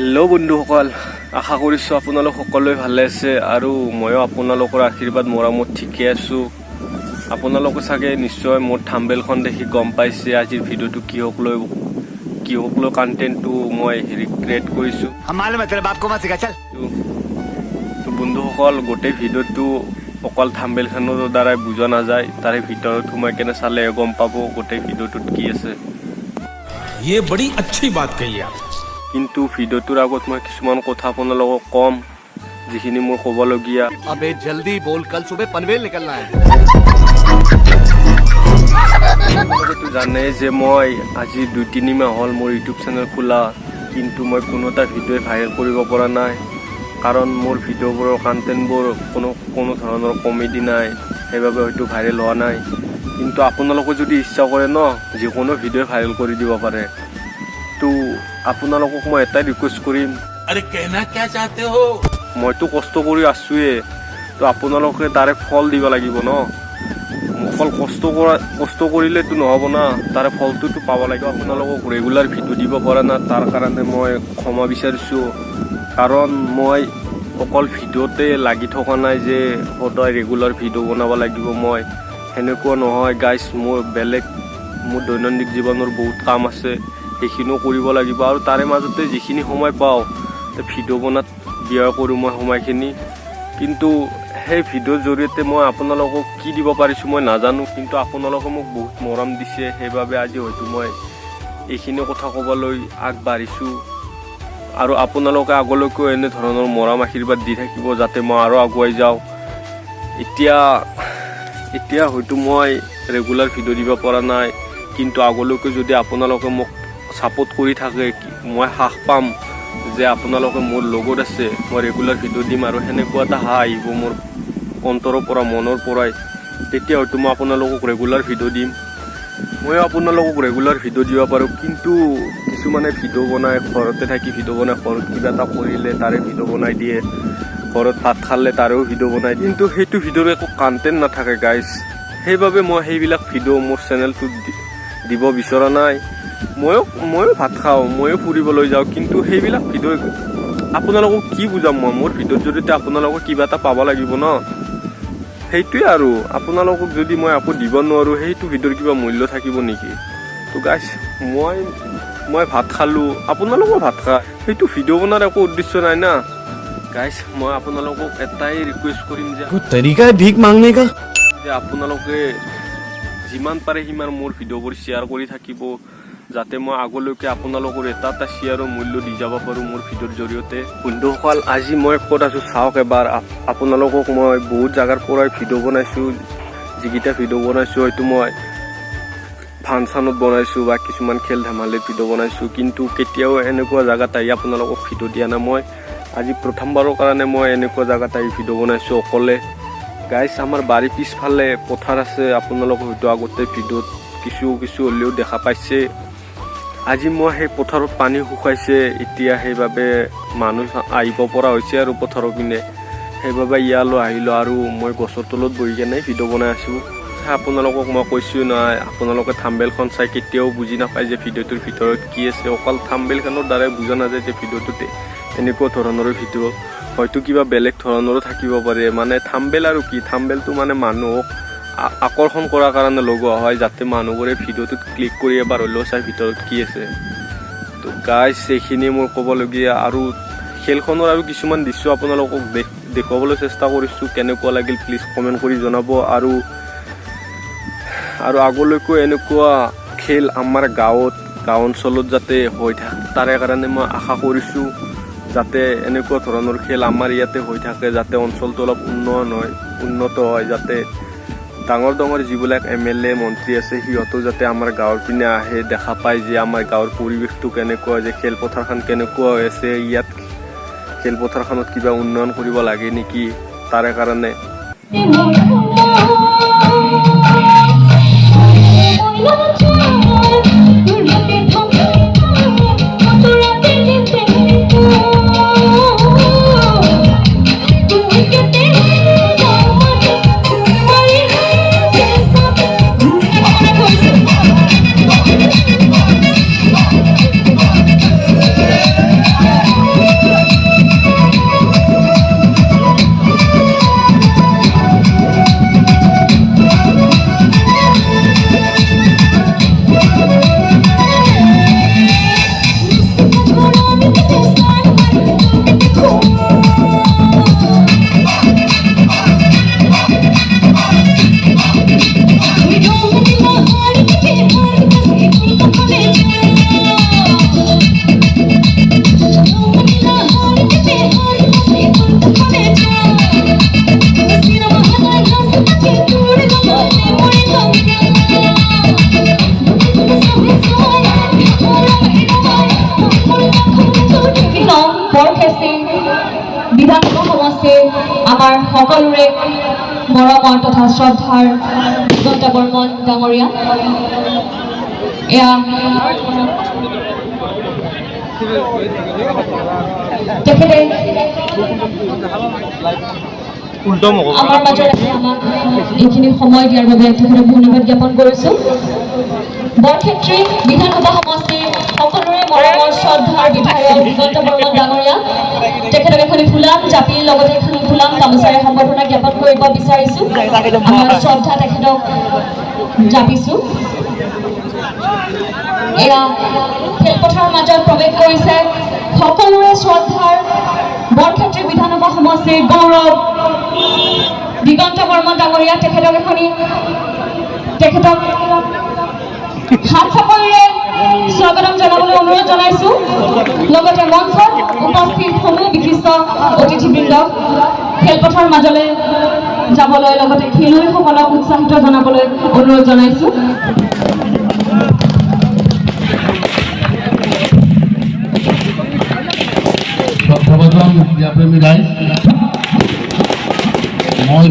Hello' বন্ধুসকল, আশা কৰিছোঁ আপোনালোক সকলোৱে ভালে আছে আৰু ময়ো আপোনালোকৰ আশীৰ্বাদ মৰমত ঠিকে আছোঁ। আপোনালোকে চাগে নিশ্চয় মোৰ থাম্বনেইলখন দেখি গম পাইছে আজিৰ ভিডিঅ'টো কিহক লৈ কণ্টেণ্টটো মই ক্ৰিয়েট কৰিছোঁ। তো বন্ধুসকল, গোটেই ভিডিঅ'টো অকল থাম্বনেইলখনৰ দ্বাৰাই বুজা নাযায়, তাৰে ভিতৰত সোমাই কেনে চালে গম পাব গোটেই ভিডিঅ'টোত কি আছে। ये बड़ी अच्छी बात कही आप। কিন্তু ভিডিঅ'টোৰ আগত মই কিছুমান কথা আপোনালোকক কম, যিখিনি মোৰ ক'বলগীয়া। अबे जल्दी बोल, कल सुबह पनवेल निकलना है। আপোনালোকেতো জানে যে মই আজি 2-3 মাহ হ'ল মোৰ ইউটিউব চেনেল খোলা, কিন্তু মই কোনো এটা ভিডিঅ'ই ভাইৰেল কৰিব পৰা নাই। কাৰণ মোৰ ভিডিঅ'বোৰৰ কণ্টেণ্টবোৰ কোনো ধৰণৰ কমেডি নাই, সেইবাবে হয়তো ভাইৰেল হোৱা নাই। কিন্তু আপোনালোকে যদি ইচ্ছা কৰে ন, যিকোনো ভিডিঅ'ই ভাইৰেল কৰি দিব পাৰে। তো আপোনালোকক মই এটাই ৰিকুৱেষ্ট কৰিম, अरे कहना क्या चाहते हो? মইতো কষ্ট কৰি আছোঁৱে, তো আপোনালোকে তাৰে ফল দিব লাগিব ন। অকল কষ্ট কৰিলেতো নহ'ব না, তাৰে ফলটোতো পাব লাগিব। আপোনালোকক ৰেগুলাৰ ভিডিঅ' দিব পৰা নাই, তাৰ কাৰণে মই ক্ষমা বিচাৰিছোঁ। কাৰণ মই অকল ভিডিঅ'তে লাগি থকা নাই যে সদায় ৰেগুলাৰ ভিডিঅ' বনাব লাগিব। মই সেনেকুৱা নহয় গাইজ, মোৰ দৈনন্দিন জীৱনৰ বহুত কাম আছে, সেইখিনিও কৰিব লাগিব। আৰু তাৰে মাজতে যিখিনি সময় পাওঁ ভিডিঅ' বনাত ব্যয় কৰোঁ মই সময়খিনি। কিন্তু সেই ভিডিঅ'ৰ জৰিয়তে মই আপোনালোকক কি দিব পাৰিছোঁ মই নাজানো, কিন্তু আপোনালোকে মোক বহুত মৰম দিছে, সেইবাবে আজি হয়তো মই এইখিনি কথা ক'বলৈ আগবাঢ়িছোঁ। আৰু আপোনালোকে আগলৈকেও এনেধৰণৰ মৰম আশীৰ্বাদ দি থাকিব, যাতে মই আৰু আগুৱাই যাওঁ। এতিয়া হয়তো মই ৰেগুলাৰ ভিডিঅ' দিব পৰা নাই, কিন্তু আগলৈকে যদি আপোনালোকে মোক ছাপোৰ্ট কৰি থাকে, মই সাহ পাম যে আপোনালোকে মোৰ লগত আছে, মই ৰেগুলাৰ ভিডিঅ' দিম। আৰু সেনেকুৱা এটা সাহ আহিব মোৰ অন্তৰৰ পৰা, মনৰ পৰাই, তেতিয়া হয়তো মই আপোনালোকক ৰেগুলাৰ ভিডিঅ' দিম। ময়ো আপোনালোকক ৰেগুলাৰ ভিডিঅ' দিব পাৰোঁ। কিন্তু কিছুমানে ভিডিঅ' বনায়, ঘৰতে থাকি ভিডিঅ' বনায়, ঘৰত কিবা এটা কৰিলে তাৰে ভিডিঅ' বনাই দিয়ে, ঘৰত ভাত খালে তাৰেও ভিডিঅ' বনাই দিয়ে, কিন্তু সেইটো ভিডিঅ'ৰ একো কণ্টেণ্ট নাথাকে গাইজ। সেইবাবে মই সেইবিলাক ভিডিঅ' মোৰ চেনেলটোত দিব বিচৰা নাই। ময়ো ভাত খাওঁ, ময়ো ফুৰিবলৈ যাওঁ, কিন্তু সেইবিলাক ভিডিঅ' আপোনালোকক কি বুজাম মই। মোৰ ভিডিঅ'ৰ জৰিয়তে আপোনালোকক কিবা এটা পাব লাগিব ন, সেইটোৱে। আৰু আপোনালোকক যদি মই আকৌ দিব নোৱাৰোঁ, সেইটো ভিডিঅ'ৰ কিবা মূল্য থাকিব নেকি? তো গাইজ, মই ভাত খালোঁ, আপোনালোকেও ভাত খা, সেইটো ভিডিঅ' বনোৱাৰ একো উদ্দেশ্য নাই না গাইজ। মই আপোনালোকক এটাই ৰিকুৱেষ্ট কৰিম যে तरीका है भीख मांगने का। আপোনালোকে যিমান পাৰে সিমান মোৰ ভিডিঅ'বোৰ শ্বেয়াৰ কৰি থাকিব, যাতে মই আগলৈকে আপোনালোকৰ এটা শ্বেয়াৰৰ মূল্য দি যাব পাৰোঁ মোৰ ভিডিঅ'ৰ জৰিয়তে। বন্ধুসকল, আজি মই ক'ত আছোঁ চাওক এবাৰ। আপোনালোকক মই বহুত জেগাৰ পৰাই ভিডিঅ' বনাইছোঁ, যিকেইটা ভিডিঅ' বনাইছোঁ হয়তো মই ফাংচনত বনাইছোঁ বা কিছুমান খেল ধেমালিত ভিডিঅ' বনাইছোঁ, কিন্তু কেতিয়াও এনেকুৱা জেগাত আহি আপোনালোকক ভিডিঅ' দিয়া নাই। মই আজি প্ৰথমবাৰৰ কাৰণে মই এনেকুৱা জেগাত আহি ভিডিঅ' বনাইছোঁ অকলে। গাইজ, আমাৰ বাৰীৰ পিছফালে পথাৰ আছে, আপোনালোকে হয়তো আগতে ভিডিঅ'ত কিছু হ'লেও দেখা পাইছে। আজি মই সেই পথাৰত পানী শুকাইছে এতিয়া, সেইবাবে মানুহ আহিব পৰা হৈছে আৰু পথাৰৰ পিনে, সেইবাবে ইয়ালৈ আহিলোঁ। আৰু মই গছৰ তলত বহি কেনে ভিডিঅ' বনাই আছোঁ। আপোনালোকক মই কৈছোঁ নহয়, আপোনালোকে থাম্বনেইলখন চাই কেতিয়াও বুজি নাপায় যে ভিডিঅ'টোৰ ভিতৰত কি আছে। অকল থাম্বনেইলখনৰ দ্বাৰাই বুজা নাযায় যে ভিডিঅ'টোতে এনেকুৱা ধৰণৰ ভিডিঅ', হয়তো কিবা বেলেগ ধৰণৰো থাকিব পাৰে। মানে থাম্বনেইল আৰু কি, থাম্বনেইলটো মানে মানুহক আকৰ্ষণ কৰাৰ কাৰণে লগোৱা হয়, যাতে মানুহবোৰে ভিডিঅ'টোত ক্লিক কৰি এবাৰ হ'লেও চাই ভিতৰত কি আছে। তো গাইজ, এইখিনি মোৰ ক'বলগীয়া। আৰু খেলখনৰ আৰু কিছুমান দৃশ্য আপোনালোকক দেখুৱাবলৈ চেষ্টা কৰিছোঁ, কেনেকুৱা লাগিল প্লিজ কমেণ্ট কৰি জনাব। আৰু আগলৈকো এনেকুৱা খেল আমাৰ গাঁও অঞ্চলত যাতে হৈ থাকে, তাৰে কাৰণে মই আশা কৰিছোঁ যাতে এনেকুৱা ধৰণৰ খেল আমাৰ ইয়াতে হৈ থাকে, যাতে অঞ্চলটো অলপ উন্নত হয়, যাতে ডাঙৰ যিবিলাক MLA মন্ত্ৰী আছে সিহঁতেও যাতে আমাৰ গাঁৱৰ পিনে আহে, দেখা পায় যে আমাৰ গাঁৱৰ পৰিৱেশটো কেনেকুৱা, যে খেলপথাৰখন কেনেকুৱা হৈ আছে, ইয়াত খেলপথাৰখনত কিবা উন্নয়ন কৰিব লাগে নেকি, তাৰে কাৰণে। বিধানসভা সমষ্টিৰ আমাৰ সকলোৰে মৰমৰ তথা শ্ৰদ্ধাৰ দিগন্ত বৰ্মন ডাঙৰীয়া এয়া তেখেতে আমাৰ মাজত আমাক এইখিনি সময় দিয়াৰ বাবে তেখেতক ধন্যবাদ জ্ঞাপন কৰিছোঁ বৰক্ষেত্ৰী বিধানসভা সমষ্টিৰ সকলোৰে মৰমৰ শ্ৰদ্ধাৰ বিধায়ক দিগন্ত বৰ্মন ডাঙৰীয়া তেখেতক এখন ফুলাম জাপিৰ লগতে এখন ফুলাম গামোচাৰে সম্বৰ্ধনা জ্ঞাপন কৰিব বিচাৰিছোঁ আমাৰ শ্ৰদ্ধা তেখেতক জাপিছোঁ এয়া খেলপথাৰৰ মাজত প্ৰৱেশ কৰিছে সকলোৰে শ্ৰদ্ধাৰ বৰক্ষেত্ৰী বিধানসভা সমষ্টিৰ গৌৰৱ দিগন্ত বৰ্মন ডাঙৰীয়া তেখেতক হাত চাপৰিৰে স্বাগতম জনাবলৈ অনুৰোধ জনাইছোঁ লগতে মঞ্চত উপস্থিত সমূহ বিশিষ্ট অতিথিবৃন্দক খেলপথাৰৰ মাজলৈ যাবলৈ লগতে খেলুৱৈসকলক উৎসাহিত জনাবলৈ অনুৰোধ জনাইছোঁ শ্ৰদ্ধাভাজন ক্ৰীড়াপ্ৰেমী ৰাইজ মই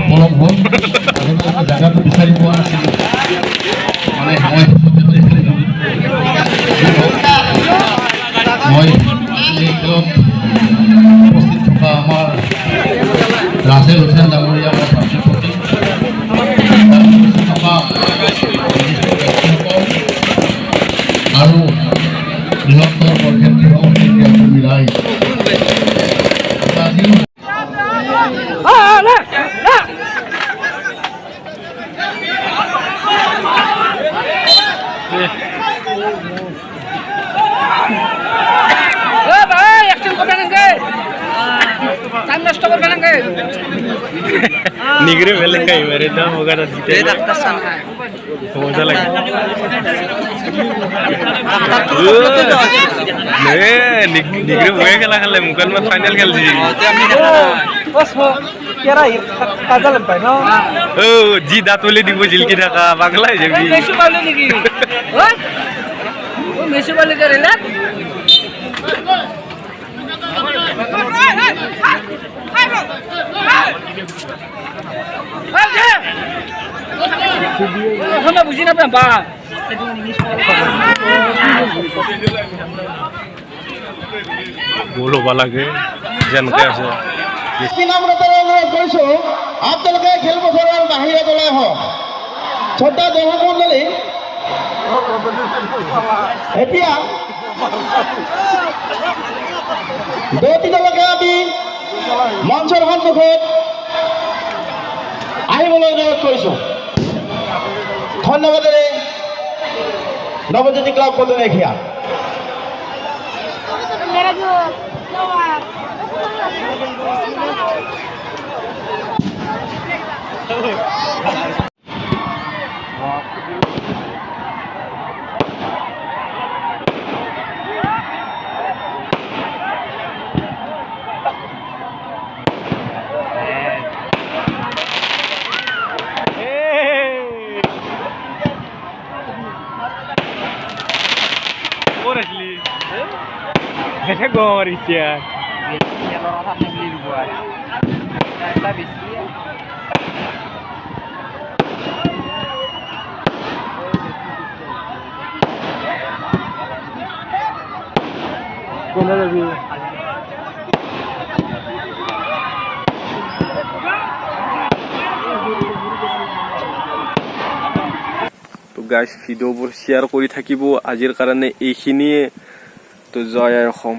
পলম হ'ল জেগাটো বিচাৰি পোৱা নাছিলোঁ মানে মই এই খেলত উপস্থিত থকা আমাৰ ৰাছেল হুছেইন ডাঙৰীয়া মোৰ ভাতৃ থকা আৰু বৃহত্তৰ বৰক্ষেত্ৰী সমষ্টিৰ ক্ৰীড়াপ্ৰেমী ৰাইজ निगरे वेलेंगे मेरे दाम वगैरह जीते मजा लगे निगरे हुए खेला खेले मुकन में फाइनल खेल जी ओ जी दातुले दिबो जिलकी ढाका बांगला है जबी मेसु बाले निकी ओ मेसु बाले करेला বুঝি নাপাম বা গোল হ'ব লাগে যেনকে আছে অনুৰোধ কৰিছোঁ আপোনালোকে খেলপথাৰৰ বাহিৰত ওলাই আহক শ্ৰদ্ধা দৰ্শক মণ্ডলী এতিয়া দুটি দলকে আমি মঞ্চৰ সন্মুখত আহিবলৈ অনুৰোধ কৰিছোঁ ধন্যবাদেৰে নৱজ্যোতি ক্লাব পটনেখিয়া Gorisya. তো গাইস ভিডিওবোৰ শেয়াৰ কৰি থাকিব আজিৰ কাৰণে এইখিনিয়ে তো জয় অসম।